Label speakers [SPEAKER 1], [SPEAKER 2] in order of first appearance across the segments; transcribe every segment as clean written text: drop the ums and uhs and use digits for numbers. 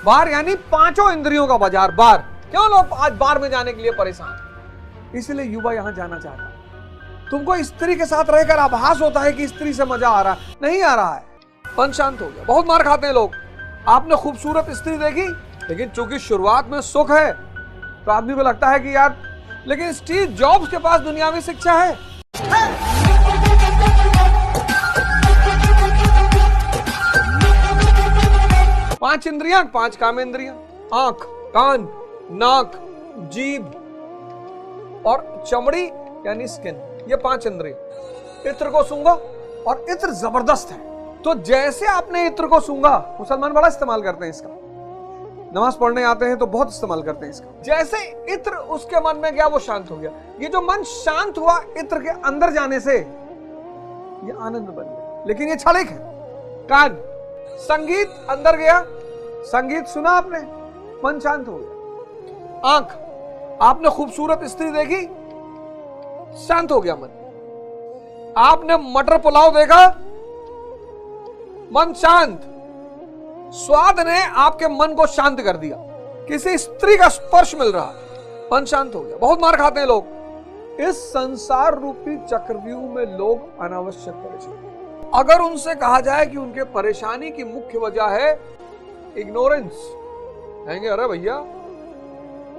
[SPEAKER 1] बार यानी पांचों इंद्रियों का बाजार। बार क्यों लोग आज बार में जाने के लिए परेशान, इसलिए युवा यहां जाना चाहता है। तुमको स्त्री के साथ रहकर आभास होता है कि स्त्री से मजा आ रहा है, नहीं आ रहा है, मन शांत हो गया। बहुत मार खाते हैं लोग। आपने खूबसूरत स्त्री देखी, लेकिन चूंकि शुरुआत में सुख है तो आदमी को लगता है कि यार, लेकिन स्टीव जॉब्स के पास दुनियावी शिक्षा है। पांच इंद्रियां, पांच कामेंद्रियां, आंख, कान, नाक, जीभ और चमड़ी यानी स्किन, ये पांच इंद्रिय। इत्र को सूंघा, और इत्र जबरदस्त है। तो जैसे आपने इत्र को सूंघा, मुसलमान बड़ा इस्तेमाल करते हैं इसका, नमाज पढ़ने आते हैं तो बहुत इस्तेमाल करते हैं इसका। जैसे इत्र उसके मन में गया, वो शांत हो गया। ये जो मन शांत हुआ इत्र के अंदर जाने से, ये आनंद बन गया। लेकिन ये क्षणिक है। कान, संगीत अंदर गया, संगीत सुना आपने, मन शांत हो गया। आंख, आपने खूबसूरत स्त्री देखी, शांत हो गया मन। आपने मटर पुलाव देखा, मन शांत। स्वाद ने आपके मन को शांत कर दिया। किसी स्त्री का स्पर्श मिल रहा, मन शांत हो गया। बहुत मार खाते हैं लोग। इस संसार रूपी चक्रव्यूह में लोग अनावश्यक परेशान। अगर उनसे कहा जाए कि उनके परेशानी की मुख्य वजह है इग्नोरेंस, कहेंगे अरे भैया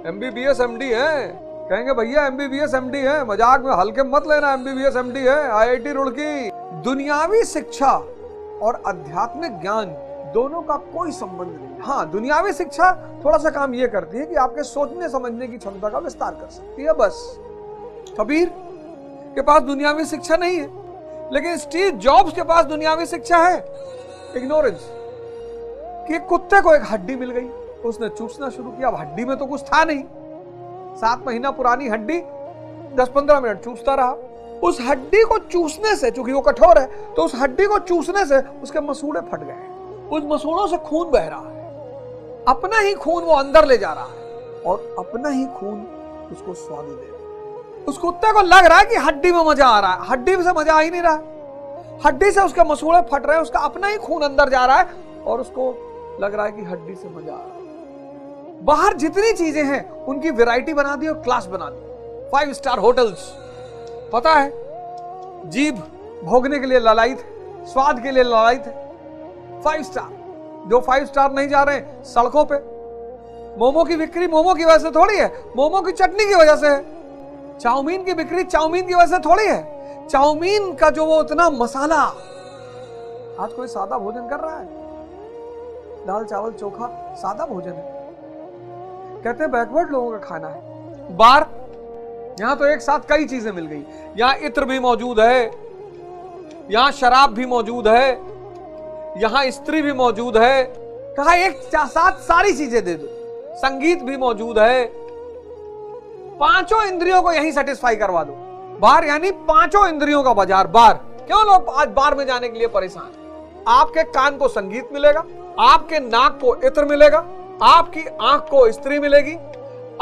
[SPEAKER 1] एमबीबीएस एमडी है, कहेंगे भैया एमबीबीएस एमडी है, मजाक में हल्के मत लेना, एमबीबीएस एमडी है, आईआईटी रुड़की। दुनियावी शिक्षा और आध्यात्मिक ज्ञान दोनों का कोई संबंध नहीं। हाँ, दुनियावी शिक्षा थोड़ा सा काम यह करती है कि आपके सोचने समझने की क्षमता का विस्तार कर सकती है, बस। कबीर के पास दुनियावी शिक्षा नहीं है, लेकिन स्टीव जॉब्स के पास दुनियावी शिक्षा है। इग्नोरेंस, कि कुत्ते को एक हड्डी मिल गई, उसने चूसना शुरू किया। अब हड्डी में तो कुछ था नहीं, 7 महीना पुरानी हड्डी 10-15 मिनट चूसता रहा। उस हड्डी को चूसने से, चूंकि वो कठोर है, तो उस हड्डी को चूसने से उसके मसूड़े फट गए। उस मसूड़ों से खून बह रहा है, अपना ही खून वो अंदर ले जा रहा है, और अपना ही खून उसको स्वाद दे रहा है। उस कुत्ते को लग रहा है कि हड्डी में मजा आ रहा है, हड्डी से मजा आ ही नहीं रहा। हड्डी से उसके मसूड़े फट रहे हैं, उसका अपना ही खून अंदर जा रहा है, और उसको लग रहा है कि हड्डी से मजा आ रहा है। बाहर जितनी चीजें हैं उनकी वैरायटी बना दी और क्लास बना दी। 5 स्टार होटल्स, पता है, जीभ भोगने के लिए ललायित है, स्वाद के लिए ललायित है। 5 स्टार, जो 5 स्टार नहीं जा रहे हैं सड़कों पे। मोमो की बिक्री मोमो की वजह से थोड़ी है, मोमो की चटनी की वजह से है। चाउमीन की बिक्री चाउमीन की वजह से थोड़ी है, चाउमीन का जो वो इतना मसाला। आज कोई सादा भोजन कर रहा है, दाल चावल चोखा सादा भोजन है, कहते हैं बैकवर्ड लोगों का खाना है। बार, यहां तो एक साथ कई चीजें मिल गई। यहां इत्र भी मौजूद है, यहां शराब भी मौजूद है, यहां स्त्री भी मौजूद है। कहा एक साथ सारी चीजें दे दो। संगीत भी मौजूद है, पांचों इंद्रियों को यहीं सेटिस्फाई करवा दो। बार यानी पांचों इंद्रियों का बाजार। बार क्यों लोग आज बार में जाने के लिए परेशान। आपके कान को संगीत मिलेगा, आपके नाक को इत्र मिलेगा, आपकी आंख को स्त्री मिलेगी,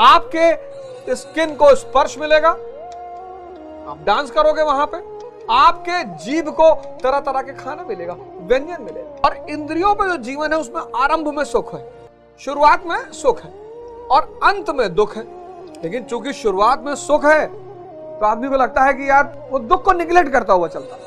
[SPEAKER 1] आपके स्किन को स्पर्श मिलेगा, आप डांस करोगे वहां पे, आपके जीभ को तरह तरह के खाना मिलेगा, व्यंजन मिलेगा। और इंद्रियों पे जो जीवन है उसमें आरंभ में सुख है, शुरुआत में सुख है, और अंत में दुख है। लेकिन चूंकि शुरुआत में सुख है तो आदमी को लगता है कि यार वो दुख को निगलेक्ट करता हुआ चलता है।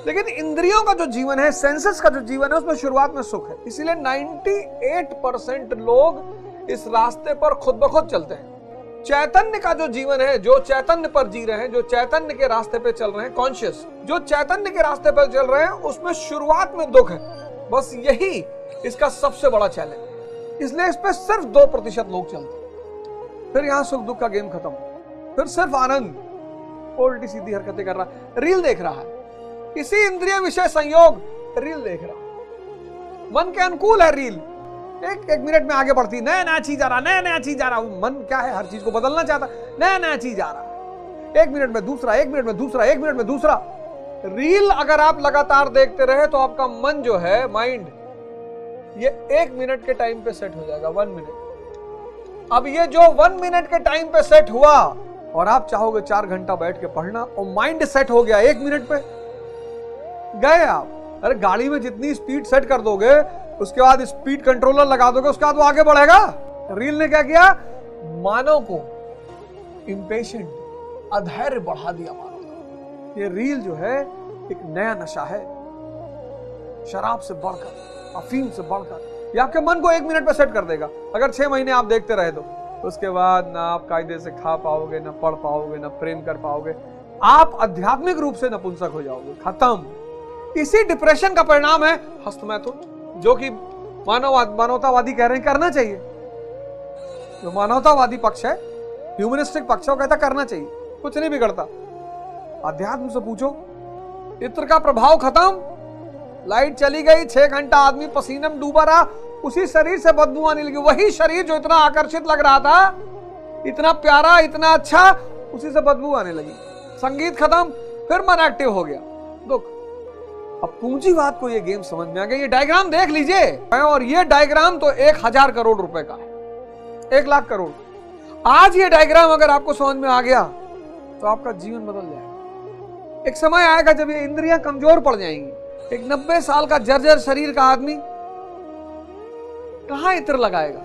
[SPEAKER 1] लेकिन इंद्रियों का जो जीवन है, सेंसेस का जो जीवन है, उसमें शुरुआत में सुख है। इसीलिए 98% लोग इस रास्ते पर खुद ब खुद चलते हैं। चैतन्य का जो जीवन है, जो चैतन्य पर जी रहे हैं, जो चैतन्य के रास्ते पे चल रहे हैं, कॉन्शियस जो चैतन्य के रास्ते पर चल रहे हैं, उसमें शुरुआत में दुख है। बस यही इसका सबसे बड़ा चैलेंज है। इसलिए इस पे सिर्फ 2% लोग चलते हैं। फिर यहां सुख दुख का गेम खत्म, फिर सिर्फ आनंद, उल्टी सीधी हरकतें कर रहा है, रील देख रहा है, इसी इंद्रिय विषय संयोग रील देख रहा है। मन के अनुकूल है रील, एक मिनट में आगे बढ़ती, नया नया चीज आ रहा, नया नया चीज आ रहा। मन क्या है, हर चीज को बदलना चाहता, नया नया चीज आ रहा, 1 मिनट में दूसरा, 1 मिनट में दूसरा, 1 मिनट में दूसरा। रील अगर आप लगातार देखते रहे तो आपका मन जो है, माइंड, ये 1 मिनट के टाइम पे सेट हो जाएगा, 1 मिनट। अब ये जो 1 मिनट के टाइम पे सेट हुआ, और आप चाहोगे 4 घंटा बैठ के पढ़ना, और माइंड सेट हो गया 1 मिनट पे, गए आप। अरे गाड़ी में जितनी स्पीड सेट कर दोगे, उसके बाद स्पीड कंट्रोलर लगा दोगे, उसके बाद वो आगे बढ़ेगा। रील ने क्या किया, मानव को इंपेशेंट, अधैर्य बढ़ा दिया मानव का। ये रील जो है एक नया नशा है, शराब से बढ़कर, अफीम से बढ़कर। ये आपके मन को 1 मिनट में सेट कर देगा। अगर 6 महीने आप देखते रहे तो उसके बाद ना आप कायदे से खा पाओगे, ना पढ़ पाओगे, ना प्रेम कर पाओगे। आप आध्यात्मिक रूप से नपुंसक हो जाओगे, खत्म। इसी डिप्रेशन का परिणाम है हस्तमैथुन, जो कि मानवतावादी कह रहे हैं करना चाहिए। जो मानवतावादी पक्ष है, ह्यूमनिस्टिक पक्ष है, वो कहता करना चाहिए, कुछ नहीं बिगड़ता। अध्यात्म से पूछो, इत्र का प्रभाव खत्म, लाइट चली गई, 6 घंटा आदमी पसीने में डूबा रहा, उसी शरीर से बदबू आने लगी। वही शरीर जो इतना आकर्षित लग रहा था, इतना प्यारा, इतना अच्छा, उसी से बदबू आने लगी। संगीत खत्म, फिर मन एक्टिव हो गया। दुख। अब पूंजीवाद को ये गेम समझ में आ गया। ये डायग्राम देख लीजिए, और ये डायग्राम तो 1000 करोड़ रुपए का है, 1 लाख करोड़। आज ये डायग्राम अगर आपको समझ में आ गया तो आपका जीवन बदल जाएगा। एक समय आएगा जब ये इंद्रियां कमजोर पड़ जाएंगी। एक 90 साल का जर्जर शरीर का आदमी कहां इत्र लगाएगा?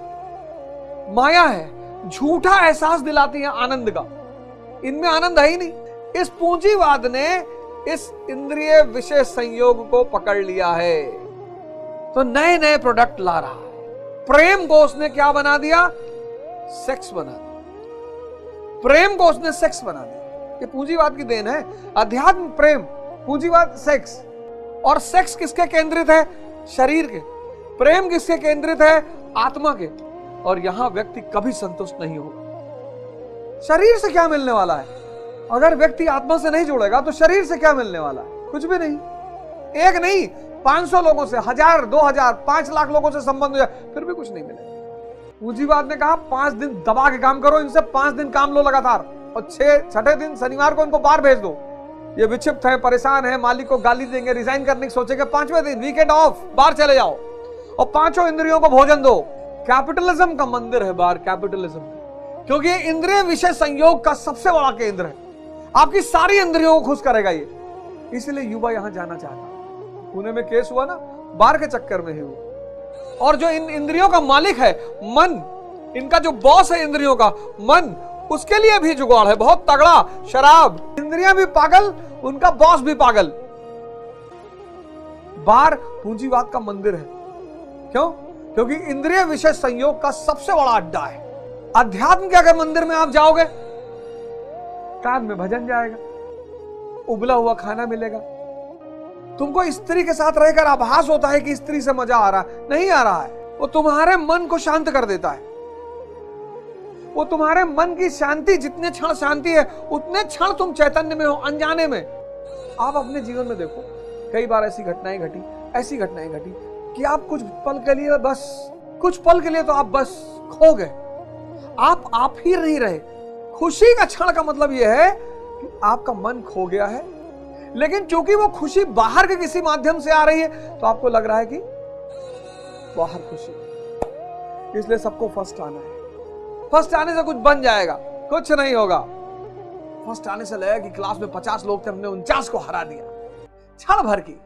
[SPEAKER 1] माया है, झूठा एहसास दिलाती है आनंद का, इनमें आनंद है ही नहीं। इस पूंजीवाद ने इस इंद्रिय विषय संयोग को पकड़ लिया है, तो नए नए प्रोडक्ट ला रहा है। प्रेम को उसने क्या बना दिया? सेक्स बना दिया। प्रेम को उसने सेक्स बना दिया। ये पूंजीवाद की देन है। अध्यात्म प्रेम, पूंजीवाद सेक्स। और सेक्स किसके केंद्रित है? शरीर के। प्रेम किसके केंद्रित है? आत्मा के। और यहां व्यक्ति कभी संतुष्ट नहीं होगा। शरीर से क्या मिलने वाला है? अगर व्यक्ति आत्मा से नहीं जुड़ेगा तो शरीर से क्या मिलने वाला है? कुछ भी नहीं। एक नहीं, 500 लोगों से, 1000, 2000, 5 लाख लोगों से संबंध हो जाए, फिर भी कुछ नहीं मिलेगा। पूंजीवाद ने कहा 5 दिन दबा के काम करो, इनसे 5 दिन काम लो लगातार, और 6 दिन शनिवार को इनको बाहर भेज दो। ये विक्षिप्त है, परेशान है, मालिक को गाली देंगे, रिजाइन करने की सोचेंगे, 5वें दिन वीकेंड ऑफ, बाहर चले जाओ और 5 इंद्रियों को भोजन दो। कैपिटलिज्म का मंदिर है बाहर, कैपिटलिज्म, क्योंकि ये इंद्रिय विषय संयोग का सबसे बड़ा केंद्र है। आपकी सारी इंद्रियों को खुश करेगा ये, इसलिए युवा यहां जाना चाहता। पुणे में केस हुआ ना, बाहर के चक्कर में ही हुआ। और जो इन इंद्रियों का मालिक है मन, इनका जो बॉस है इंद्रियों का मन, उसके लिए भी जुगाड़ है बहुत तगड़ा। शराब, इंद्रियां भी पागल, उनका बॉस भी पागल। बाहर पूंजीवाद का मंदिर है। क्यों? क्योंकि इंद्रिय विषय संयोग का सबसे बड़ा अड्डा है। अध्यात्म के अगर मंदिर में आप जाओगे, कान में भजन जाएगा, उबला हुआ खाना मिलेगा, तुमको स्त्री के साथ रहकर आभास होता है कि स्त्री से मजा आ रहा है, नहीं आ रहा है। वो तुम्हारे मन को शांत कर देता है। वो तुम्हारे मन की शांति, जितने क्षण शांति है उतने क्षण तुम चैतन्य में हो, अनजाने में। आप अपने जीवन में देखो, कई बार ऐसी घटनाएं घटी कि आप कुछ पल के लिए तो आप बस खो गए। आप ही नहीं रहे। खुशी का क्षण का मतलब यह है कि आपका मन खो गया है, लेकिन चूंकि वो खुशी बाहर के किसी माध्यम से आ रही है तो आपको लग रहा है कि बाहर खुशी, इसलिए सबको फर्स्ट आना है। फर्स्ट आने से कुछ बन जाएगा, कुछ नहीं होगा। फर्स्ट आने से लगा कि क्लास में 50 लोग थे, हमने 49 को हरा दिया, क्षण भर की।